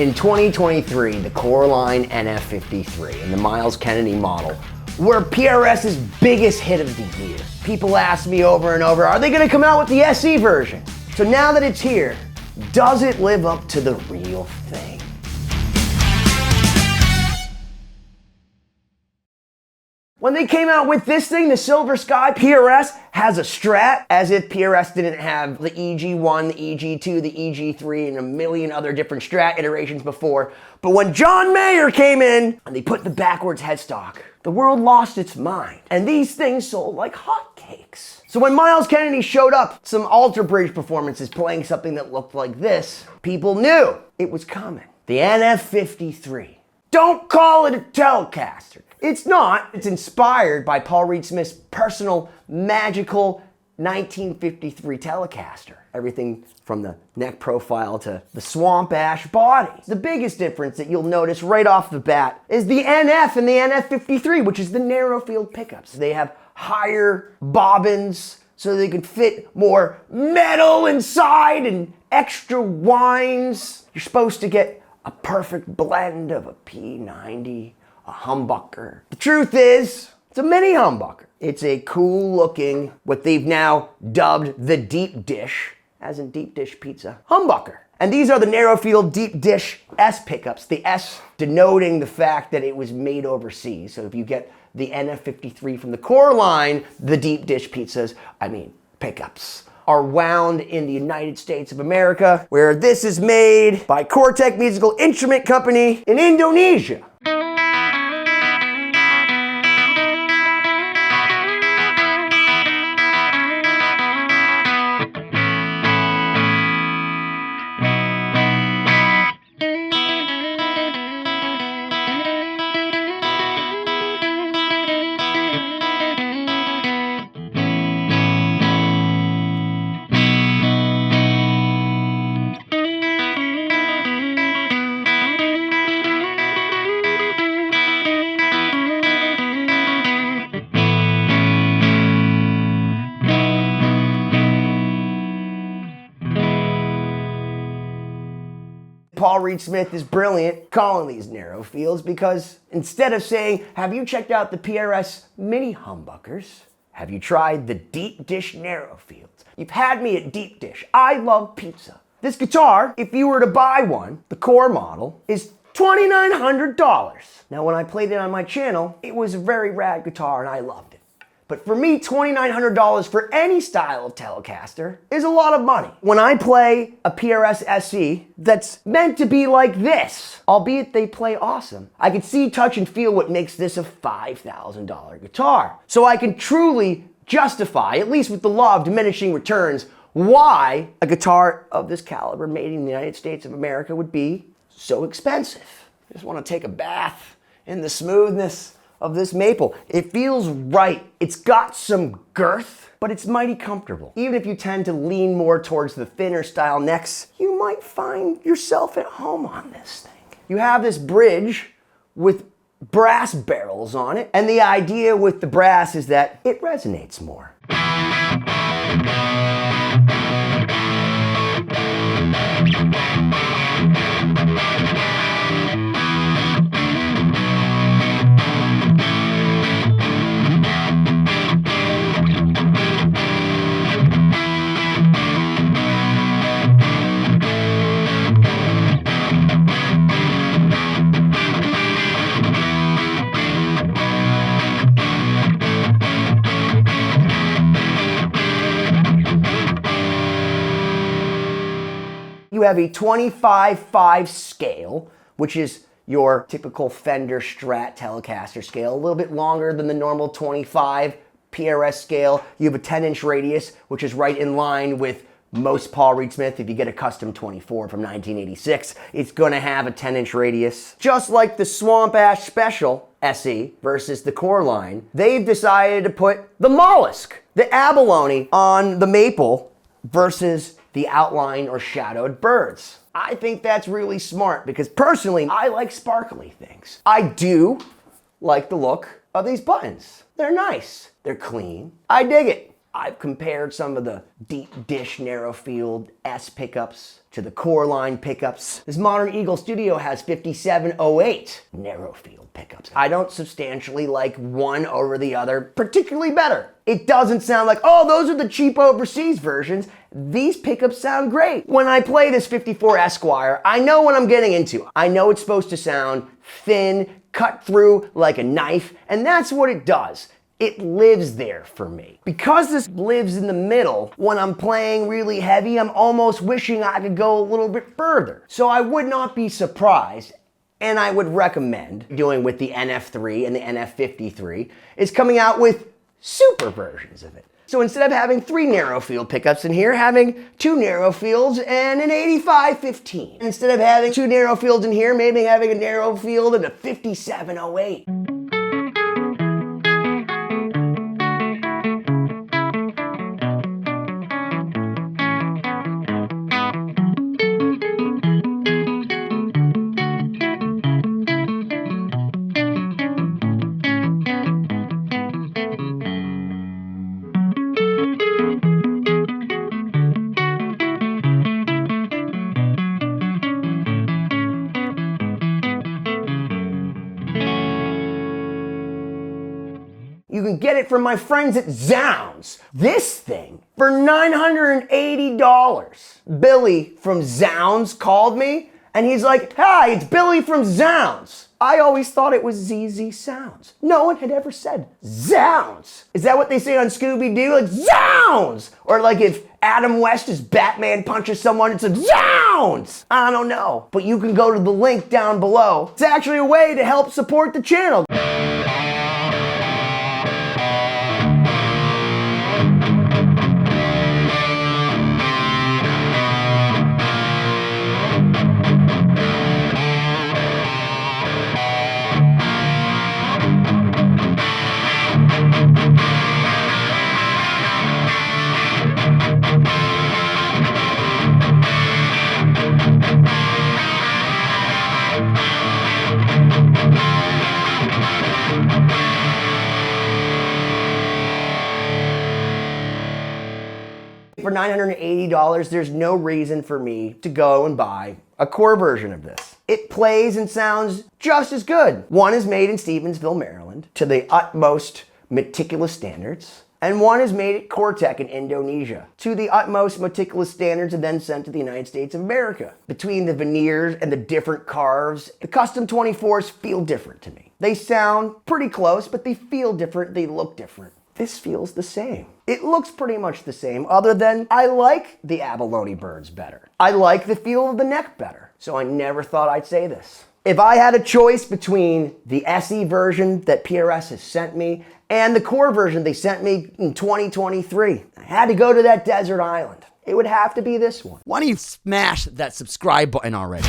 In 2023, the Coreline NF53 and the Miles Kennedy model were PRS's biggest hit of the year. People ask me over and over, are they gonna come out with the SE version? So now that it's here, does it live up to the real thing? When they came out with this thing, the Silver Sky, PRS has a Strat, as if PRS didn't have the EG1, the EG2, the EG3, and a million other different Strat iterations before. But when John Mayer came in and they put the backwards headstock, the world lost its mind. And these things sold like hotcakes. So when Miles Kennedy showed up, some Alter Bridge performances playing something that looked like this, people knew it was coming. The NF53. Don't call it a Telecaster. It's not. It's inspired by Paul Reed Smith's personal, magical 1953 Telecaster. Everything from the neck profile to the swamp ash body. The biggest difference that you'll notice right off the bat is the NF and the NF53, which is the narrow field pickups. They have higher bobbins so they can fit more metal inside and extra winds. You're supposed to get a perfect blend of a P90, a humbucker. The truth is, it's a mini humbucker. It's a cool looking, what they've now dubbed the deep dish, as in deep dish pizza, humbucker. And these are the narrow field deep dish S pickups, the S denoting the fact that it was made overseas. So if you get the NF53 from the Coreline, the deep dish pickups, are wound in the United States of America, where this is made by Cortec Musical Instrument Company in Indonesia. Paul Reed Smith is brilliant calling these narrow fields because instead of saying, have you checked out the PRS mini humbuckers? Have you tried the deep dish narrow fields? You've had me at deep dish. I love pizza. This guitar, if you were to buy one, the core model, is $2,900. Now when I played it on my channel, it was a very rad guitar and I loved it. But for me, $2,900 for any style of Telecaster is a lot of money. When I play a PRS SE that's meant to be like this, albeit they play awesome, I can see, touch, and feel what makes this a $5,000 guitar. So I can truly justify, at least with the law of diminishing returns, why a guitar of this caliber made in the United States of America would be so expensive. I just want to take a bath in the smoothness of this maple. It feels right. It's got some girth, but it's mighty comfortable. Even if you tend to lean more towards the thinner style necks, you might find yourself at home on this thing. You have this bridge with brass barrels on it, and the idea with the brass is that it resonates more. You have a 25/5 scale, which is your typical Fender Strat Telecaster scale, a little bit longer than the normal 25 PRS scale. You have a 10-inch radius, which is right in line with most Paul Reed Smith. If you get a custom 24 from 1986, it's going to have a 10-inch radius. Just like the Swamp Ash Special SE versus the Coreline, they've decided to put the mollusk, the abalone, on the maple versus the outline or shadowed birds. I think that's really smart because personally, I like sparkly things. I do like the look of these buttons. They're nice. They're clean. I dig it. I've compared some of the deep dish narrow field S pickups to the core line pickups. This modern Eagle Studio has 5708 narrow field pickups. I don't substantially like one over the other particularly better. It doesn't sound like, oh, those are the cheap overseas versions. These pickups sound great. When I play this 54 Esquire, I know what I'm getting into. I know it's supposed to sound thin, cut through like a knife, and that's what it does. It lives there for me. Because this lives in the middle, when I'm playing really heavy, I'm almost wishing I could go a little bit further. So I would not be surprised, and I would recommend doing with the NF3 and the NF53, is coming out with super versions of it. So instead of having 3 narrow field pickups in here, having 2 narrow fields and an 8515. Instead of having 2 narrow fields in here, maybe having a narrow field and a 5708. You can get it from my friends at Zzsounds. This thing for $980. Billy from Zzsounds called me and he's like, hi, it's Billy from Zzsounds. I always thought it was Zzsounds. No one had ever said Zzsounds. Is that what they say on Scooby-Doo? Like Zzsounds! Or like if Adam West's Batman punches someone, it's like Zzsounds! I don't know. But you can go to the link down below. It's actually a way to help support the channel. For $980, there's no reason for me to go and buy a core version of this. It plays and sounds just as good. One is made in Stevensville, Maryland, to the utmost meticulous standards, and one is made at Cortec in Indonesia, to the utmost meticulous standards and then sent to the United States of America. Between the veneers and the different carves, the custom 24s feel different to me. They sound pretty close, but they feel different, they look different. This feels the same. It looks pretty much the same, other than I like the abalone birds better. I like the feel of the neck better. So I never thought I'd say this. If I had a choice between the SE version that PRS has sent me and the core version they sent me in 2023, I had to go to that desert island. It would have to be this one. Why don't you smash that subscribe button already?